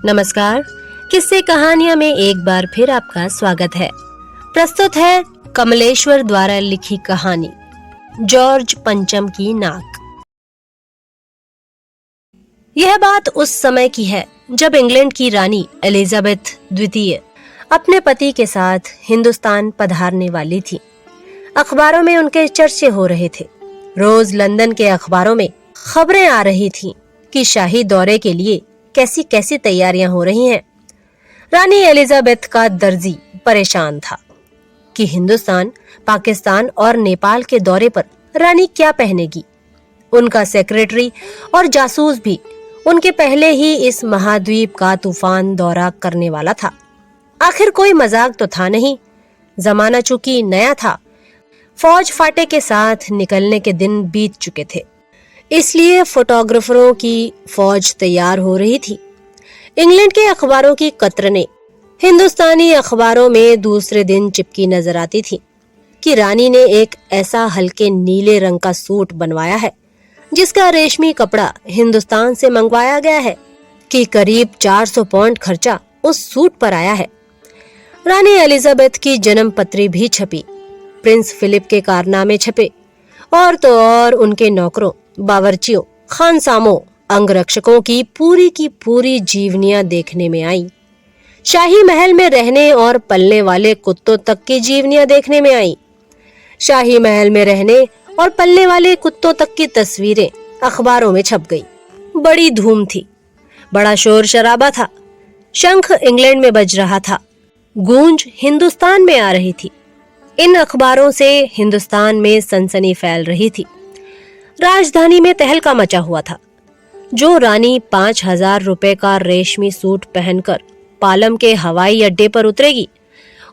नमस्कार। किस्से कहानियां में एक बार फिर आपका स्वागत है। प्रस्तुत है कमलेश्वर द्वारा लिखी कहानी जॉर्ज पंचम की नाक। यह बात उस समय की है जब इंग्लैंड की रानी एलिजाबेथ द्वितीय अपने पति के साथ हिंदुस्तान पधारने वाली थी। अखबारों में उनके चर्चे हो रहे थे। रोज लंदन के अखबारों में खबरें आ रही थीं कि शाही दौरे के लिए कैसी कैसी तैयारियां हो रही हैं। रानी एलिजाबेथ का दर्जी परेशान था कि हिंदुस्तान, पाकिस्तान और नेपाल के दौरे पर रानी क्या पहनेगी। उनका सेक्रेटरी और जासूस भी उनके पहले ही इस महाद्वीप का तूफान दौरा करने वाला था। आखिर कोई मजाक तो था नहीं। जमाना चूंकि नया था, फौज फाटे के साथ निकलने के दिन बीत चुके थे, इसलिए फोटोग्राफरों की फौज तैयार हो रही थी। इंग्लैंड के अखबारों की कतरने हिंदुस्तानी अखबारों में दूसरे दिन चिपकी नजर आती थी कि रानी ने एक ऐसा हल्के नीले रंग का सूट बनवाया है जिसका रेशमी कपड़ा हिंदुस्तान से मंगवाया गया है कि करीब 400 पाउंड खर्चा उस सूट पर आया है। रानी एलिजाबेथ की जन्म पत्री भी छपी, प्रिंस फिलिप के कारनामे छपे और तो और उनके नौकरों, बावर्चियों, खानसामों, अंगरक्षकों की पूरी जीवनियां देखने में आई। शाही महल में रहने और पलने वाले कुत्तों तक की जीवनियां देखने में आई। शाही महल में रहने और पलने वाले कुत्तों तक की तस्वीरें अखबारों में छप गई। बड़ी धूम थी, बड़ा शोर शराबा था। शंख इंग्लैंड में बज रहा था, गूंज हिंदुस्तान में आ रही थी। इन अखबारों से हिंदुस्तान में सनसनी फैल रही थी। राजधानी में तहलका मचा हुआ था। जो रानी 5,000 रुपए का रेशमी सूट पहनकर पालम के हवाई अड्डे पर उतरेगी,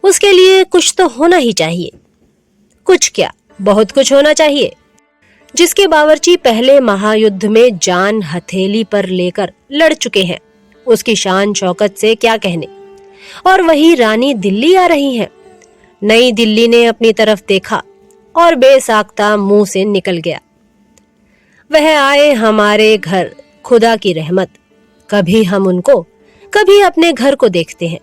उसके लिए कुछ तो होना ही चाहिए। कुछ क्या, बहुत कुछ होना चाहिए। जिसके बावर्ची पहले महायुद्ध में जान हथेली पर लेकर लड़ चुके हैं, उसकी शान शौकत से क्या कहने। और वही रानी दिल्ली आ रही है। नई दिल्ली ने अपनी तरफ देखा और बेसाख्ता मुंह से निकल गया, वह आए हमारे घर, खुदा की रहमत। कभी हम उनको, कभी अपने घर को देखते हैं।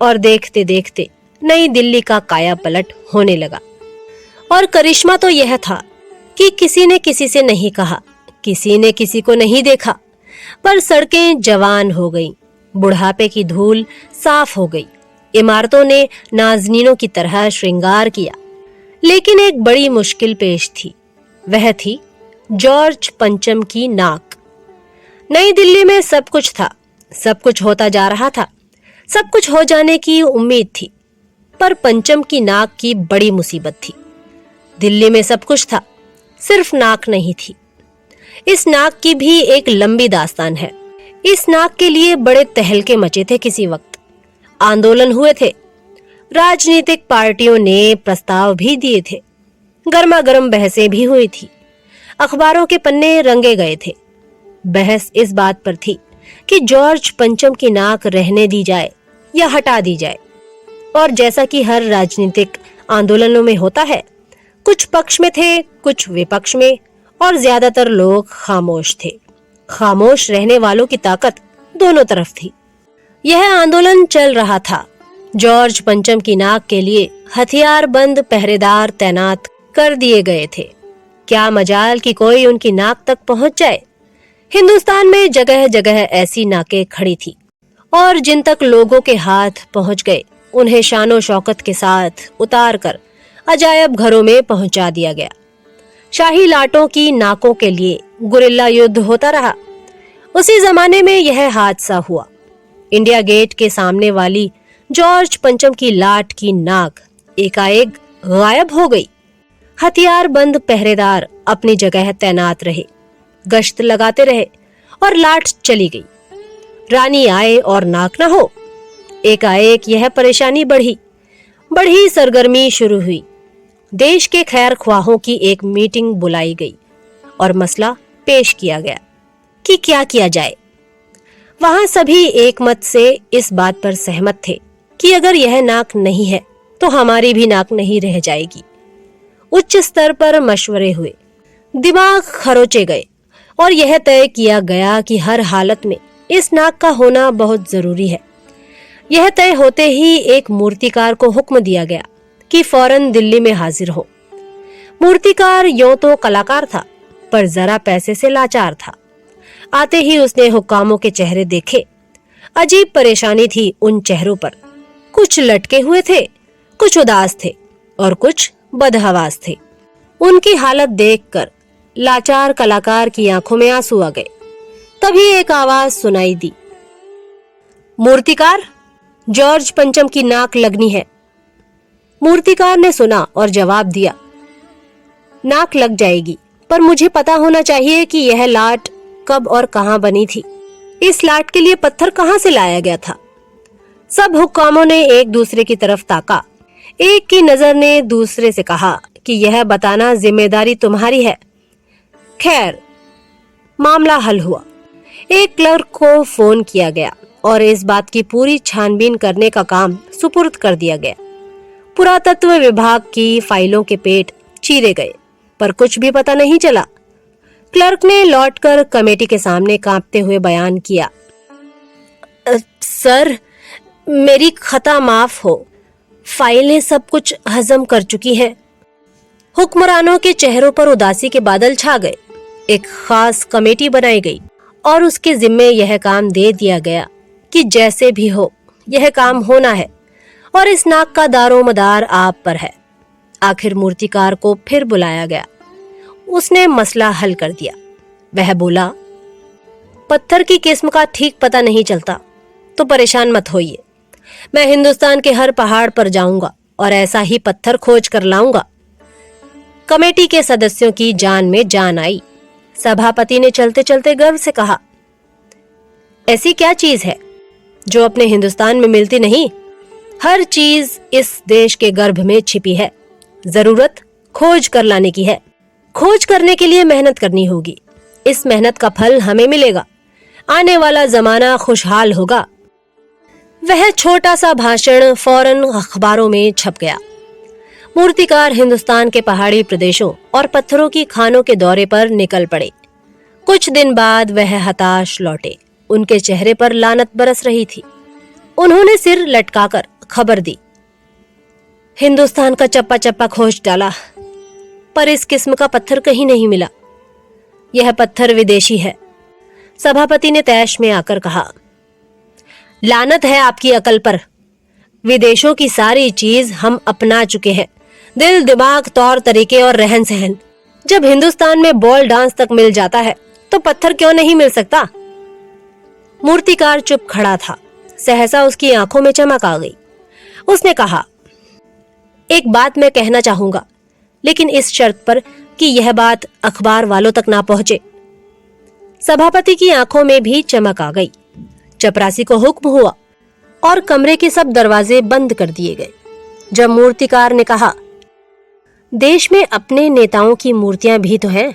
और देखते देखते नई दिल्ली का काया पलट होने लगा। और करिश्मा तो यह था कि किसी ने किसी से नहीं कहा, किसी ने किसी को नहीं देखा, पर सड़कें जवान हो गईं, बुढ़ापे की धूल साफ हो गई, इमारतों ने नाज़नीनों की तरह श्रृंगार किया। लेकिन एक बड़ी मुश्किल पेश थी, वह थी जॉर्ज पंचम की नाक। नई दिल्ली में सब कुछ था, सब कुछ होता जा रहा था, सब कुछ हो जाने की उम्मीद थी, पर पंचम की नाक की बड़ी मुसीबत थी। दिल्ली में सब कुछ था, सिर्फ नाक नहीं थी। इस नाक की भी एक लंबी दास्तान है। इस नाक के लिए बड़े तहलके मचे थे। किसी वक्त आंदोलन हुए थे, राजनीतिक पार्टियों ने प्रस्ताव भी दिए थे, गर्मा गर्म बहसें भी हुई थी, अखबारों के पन्ने रंगे गए थे। बहस इस बात पर थी कि जॉर्ज पंचम की नाक रहने दी जाए या हटा दी जाए। और जैसा कि हर राजनीतिक आंदोलनों में होता है, कुछ पक्ष में थे, कुछ विपक्ष में, और ज्यादातर लोग खामोश थे। खामोश रहने वालों की ताकत दोनों तरफ थी। यह आंदोलन चल रहा था। जॉर्ज पंचम की नाक के लिए हथियारबंद पहरेदार तैनात कर दिए गए थे। क्या मजाल कि कोई उनकी नाक तक पहुंच जाए। हिंदुस्तान में जगह जगह ऐसी नाकें खड़ी थी, और जिन तक लोगों के हाथ पहुंच गए, उन्हें शानो शौकत के साथ उतार कर अजायब घरों में पहुंचा दिया गया। शाही लाटों की नाकों के लिए गुरिल्ला युद्ध होता रहा। उसी जमाने में यह हादसा हुआ। इंडिया गेट के सामने वाली जॉर्ज पंचम की लाट की नाक एकाएक गायब हो गई। हथियारबंद पहरेदार अपनी जगह तैनात रहे, गश्त लगाते रहे, और लाट चली गई। रानी आए और नाक न हो। एकाएक यह परेशानी बढ़ी सरगर्मी शुरू हुई। देश के खैर ख्वाहों की एक मीटिंग बुलाई गई और मसला पेश किया गया कि क्या किया जाए। वहां सभी एक मत से इस बात पर सहमत थे कि अगर यह नाक नहीं है तो हमारी भी नाक नहीं रह जाएगी। उच्च स्तर पर मशवरे हुए, दिमाग खरोचे गए और यह तय किया गया कि हर हालत में इस नाक का होना बहुत जरूरी है। यह तय होते ही एक मूर्तिकार को हुक्म दिया गया कि फौरन दिल्ली में हाजिर हो। मूर्तिकार यों तो कलाकार था, पर जरा पैसे से लाचार था। आते ही उसने हुक्कामों के चेहरे देखे। अजीब परेशानी थी उन चेहरों पर। कुछ लटके हुए थे, कुछ उदास थे और कुछ बदहवास थे। उनकी हालत देखकर लाचार कलाकार की आंखों में आंसू आ गए। तभी एक आवाज सुनाई दी, मूर्तिकार, जॉर्ज पंचम की नाक लगनी है। मूर्तिकार ने सुना और जवाब दिया, नाक लग जाएगी, पर मुझे पता होना चाहिए कि यह लाट कब और कहां बनी थी। इस लाट के लिए पत्थर कहां से लाया गया था? सब हुक्कामों ने एक दूसरे की तरफ ताका। एक की नजर ने दूसरे से कहा कि यह बताना जिम्मेदारी तुम्हारी है। खैर, मामला हल हुआ। एक क्लर्क को फोन किया गया और इस बात की पूरी छानबीन करने का काम सुपुर्द कर दिया गया। पुरातत्व विभाग की फाइलों के पेट चीरे गए, पर कुछ भी पता नहीं चला। क्लर्क ने लौटकर कमेटी के सामने कांपते हुए बयान किया, सर, मेरी खता माफ हो, फाइलें सब कुछ हजम कर चुकी हैं। हुक्मरानों के चेहरों पर उदासी के बादल छा गए। एक खास कमेटी बनाई गई और उसके जिम्मे यह काम दे दिया गया कि जैसे भी हो यह काम होना है और इस नाक का दारोमदार आप पर है। आखिर मूर्तिकार को फिर बुलाया गया। उसने मसला हल कर दिया। वह बोला, पत्थर की किस्म का ठीक पता नहीं चलता तो परेशान मत होइए। मैं हिंदुस्तान के हर पहाड़ पर जाऊंगा और ऐसा ही पत्थर खोज कर लाऊंगा। कमेटी के सदस्यों की जान में जान आई। सभापति ने चलते चलते गर्व से कहा, ऐसी क्या चीज है जो अपने हिंदुस्तान में मिलती नहीं? हर चीज इस देश के गर्भ में छिपी है। जरूरत खोज कर लाने की है। खोज करने के लिए मेहनत करनी होगी। इस मेहनत का फल हमें मिलेगा। आने वाला जमाना खुशहाल होगा। वह छोटा सा भाषण फौरन अखबारों में छप गया। मूर्तिकार हिंदुस्तान के पहाड़ी प्रदेशों और पत्थरों की खानों के दौरे पर निकल पड़े। कुछ दिन बाद वह हताश लौटे। उनके चेहरे पर लानत बरस रही थी। उन्होंने सिर लटकाकर खबर दी, हिंदुस्तान का चप्पा चप्पा खोज डाला, पर इस किस्म का पत्थर कहीं नहीं मिला। यह पत्थर विदेशी है। सभापति ने तैश में आकर कहा, लानत है आपकी अकल पर। विदेशों की सारी चीज हम अपना चुके हैं, दिल, दिमाग, तौर तरीके और रहन सहन। जब हिंदुस्तान में बॉल डांस तक मिल जाता है तो पत्थर क्यों नहीं मिल सकता? मूर्तिकार चुप खड़ा था। सहसा उसकी आंखों में चमक आ गई। उसने कहा, एक बात मैं कहना चाहूंगा, लेकिन इस शर्त पर कि यह बात अखबार वालों तक ना पहुंचे। सभापति की आंखों में भी चमक आ गई। चपरासी को हुक्म हुआ और कमरे के सब दरवाजे बंद कर दिए गए। जब मूर्तिकार ने कहा, देश में अपने नेताओं की मूर्तियां भी तो हैं।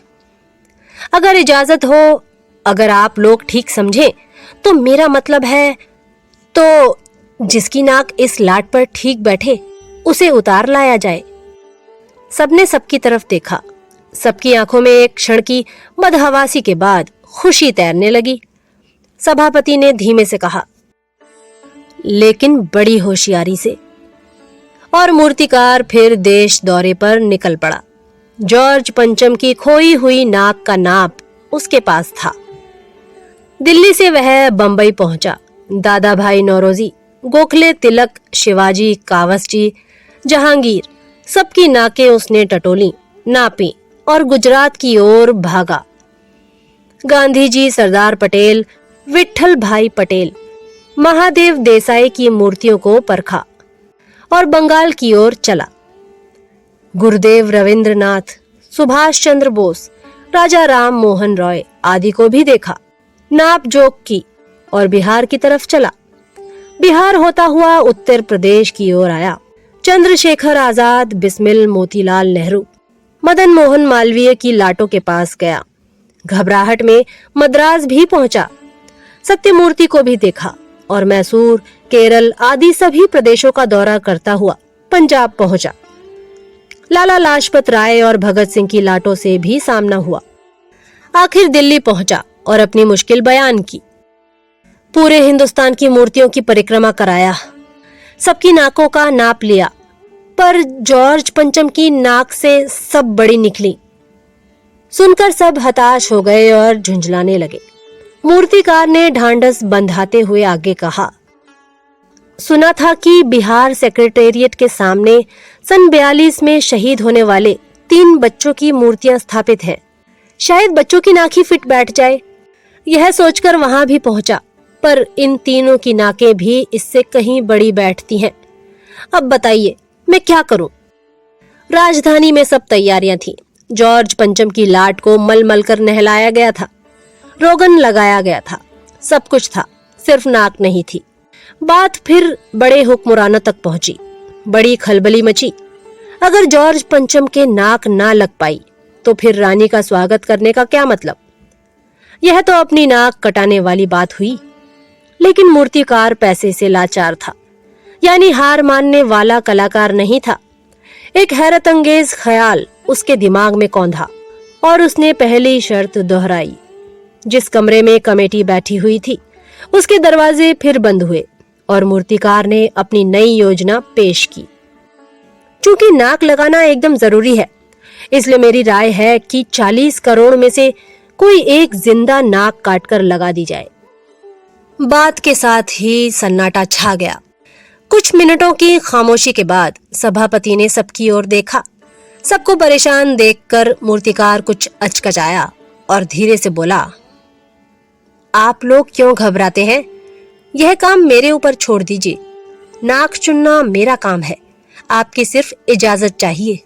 अगर इजाजत हो, अगर आप लोग ठीक समझें, तो मेरा मतलब है, तो जिसकी नाक इस लाट पर ठीक बैठे उसे उतार लाया जाए। सबने सबकी तरफ देखा। सबकी आंखों में एक क्षण की बदहवासी के बाद खुशी तैरने लगी। सभापति ने धीमे से कहा, लेकिन बड़ी होशियारी से। और मूर्तिकार फिर देश दौरे पर निकल पड़ा। जॉर्ज पंचम की खोई हुई नाक का नाप उसके पास था। दिल्ली से वह बंबई पहुंचा। दादा भाई नौरोजी, गोखले, तिलक, शिवाजी, कावसजी, जहांगीर, सबकी नाकें उसने टटोली, नापी और गुजरात की ओर भागा। गांधी जी, सरदार पटेल, विट्ठल भाई पटेल, महादेव देसाई की मूर्तियों को परखा और बंगाल की ओर चला। गुरुदेव रविंद्रनाथ, सुभाष चंद्र बोस, राजा राम मोहन रॉय आदि को भी देखा। नाप जोक की और बिहार की तरफ चला। बिहार होता हुआ उत्तर प्रदेश की ओर आया। चंद्रशेखर आजाद, बिस्मिल, मोतीलाल नेहरू, मदन मोहन मालवीय की लाटों के पास गया। घबराहट में मद्रास भी पहुंचा। सत्यमूर्ति को भी देखा और मैसूर, केरल आदि सभी प्रदेशों का दौरा करता हुआ पंजाब पहुंचा। लाला लाजपत राय और भगत सिंह की लाटों से भी सामना हुआ। आखिर दिल्ली पहुंचा और अपनी मुश्किल बयान की। पूरे हिंदुस्तान की मूर्तियों की परिक्रमा कराया, सबकी नाकों का नाप लिया, पर जॉर्ज पंचम की नाक से सब बड़ी निकली। सुनकर सब हताश हो गए और झुंझलाने लगे। मूर्तिकार ने ढांढस बंधाते हुए आगे कहा, सुना था कि बिहार सेक्रेटेरिएट के सामने सन 42 में शहीद होने वाले 3 बच्चों की मूर्तियां स्थापित हैं। शायद बच्चों की नाक ही फिट बैठ जाए। यह सोचकर वहां भी पहुंचा, पर इन तीनों की नाकें भी इससे कहीं बड़ी बैठती हैं। अब बताइए मैं क्या करूं? राजधानी में सब तैयारियां थीं। जॉर्ज पंचम की लाट को मल कर नहलाया गया था, रोगन लगाया गया था, सब कुछ था, सिर्फ नाक नहीं थी। बात फिर बड़े हुक्मरानों तक पहुंची। बड़ी खलबली मची। अगर जॉर्ज पंचम के नाक ना लग पाई तो फिर रानी का स्वागत करने का क्या मतलब? यह तो अपनी नाक कटाने वाली बात हुई। लेकिन मूर्तिकार पैसे से लाचार था, यानी हार मानने वाला कलाकार नहीं था। एक हैरत अंगेज ख्याल उसके दिमाग में कौंधा और उसने पहली शर्त दोहराई। जिस कमरे में कमेटी बैठी हुई थी उसके दरवाजे फिर बंद हुए और मूर्तिकार ने अपनी नई योजना पेश की। चूंकि नाक लगाना एकदम जरूरी है, इसलिए मेरी राय है कि 40 करोड़ में से कोई एक जिंदा नाक काटकर लगा दी जाए। बात के साथ ही सन्नाटा छा गया। कुछ मिनटों की खामोशी के बाद सभापति ने सबकी ओर देखा। सबको परेशान देखकर मूर्तिकार कुछ अचकचाया और धीरे से बोला, आप लोग क्यों घबराते हैं? यह काम मेरे ऊपर छोड़ दीजिए। नाक चुनना मेरा काम है, आपकी सिर्फ इजाजत चाहिए।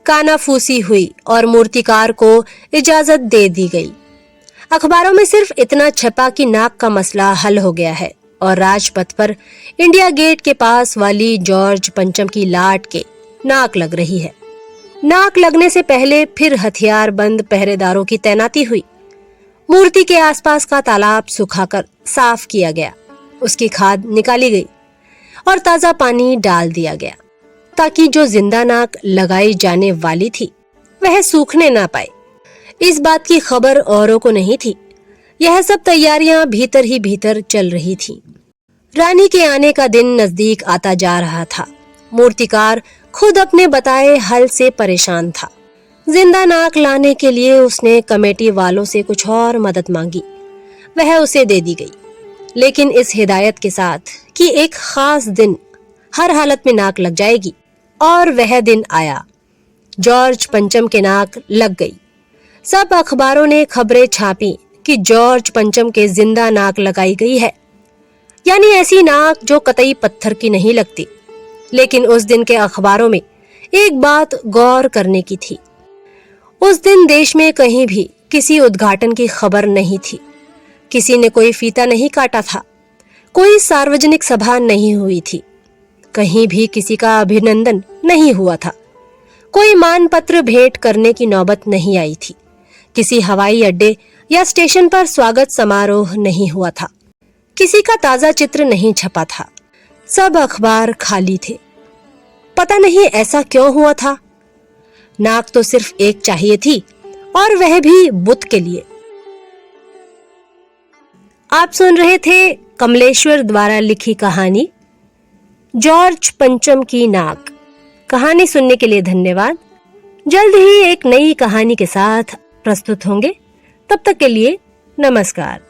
कानाफूसी हुई और मूर्तिकार को इजाजत दे दी गई। अखबारों में सिर्फ इतना छपा कि नाक का मसला हल हो गया है और राजपथ पर इंडिया गेट के पास वाली जॉर्ज पंचम की लाट के नाक लग रही है। नाक लगने से पहले फिर हथियार बंद पहरेदारों की तैनाती हुई। मूर्ति के आसपास का तालाब सुखाकर साफ किया गया, उसकी खाद निकाली गई और ताजा पानी डाल दिया गया ताकि जो जिंदा नाक लगाई जाने वाली थी वह सूखने ना पाए। इस बात की खबर औरों को नहीं थी। यह सब तैयारियां भीतर ही भीतर चल रही थी। रानी के आने का दिन नजदीक आता जा रहा था। मूर्तिकार खुद अपने बताए हल से परेशान था। जिंदा नाक लाने के लिए उसने कमेटी वालों से कुछ और मदद मांगी, वह उसे दे दी गई, लेकिन इस हिदायत के साथ कि एक खास दिन हर हालत में नाक लग जाएगी। और वह दिन आया। जॉर्ज पंचम के नाक लग गई। सब अखबारों ने खबरें छापी कि जॉर्ज पंचम के जिंदा नाक लगाई गई है, यानी ऐसी नाक जो कतई पत्थर की नहीं लगती। लेकिन उस दिन के अखबारों में एक बात गौर करने की थी। उस दिन देश में कहीं भी किसी उद्घाटन की खबर नहीं थी। किसी ने कोई फीता नहीं काटा था, कोई सार्वजनिक सभा नहीं हुई थी, कहीं भी किसी का अभिनंदन नहीं हुआ था, कोई मानपत्र भेंट करने की नौबत नहीं आई थी, किसी हवाई अड्डे या स्टेशन पर स्वागत समारोह नहीं हुआ था, किसी का ताजा चित्र नहीं छपा था। सब अखबार खाली थे। पता नहीं ऐसा क्यों हुआ था। नाक तो सिर्फ एक चाहिए थी, और वह भी बुत के लिए। आप सुन रहे थे कमलेश्वर द्वारा लिखी कहानी जॉर्ज पंचम की नाक। कहानी सुनने के लिए धन्यवाद। जल्द ही एक नई कहानी के साथ प्रस्तुत होंगे। तब तक के लिए नमस्कार।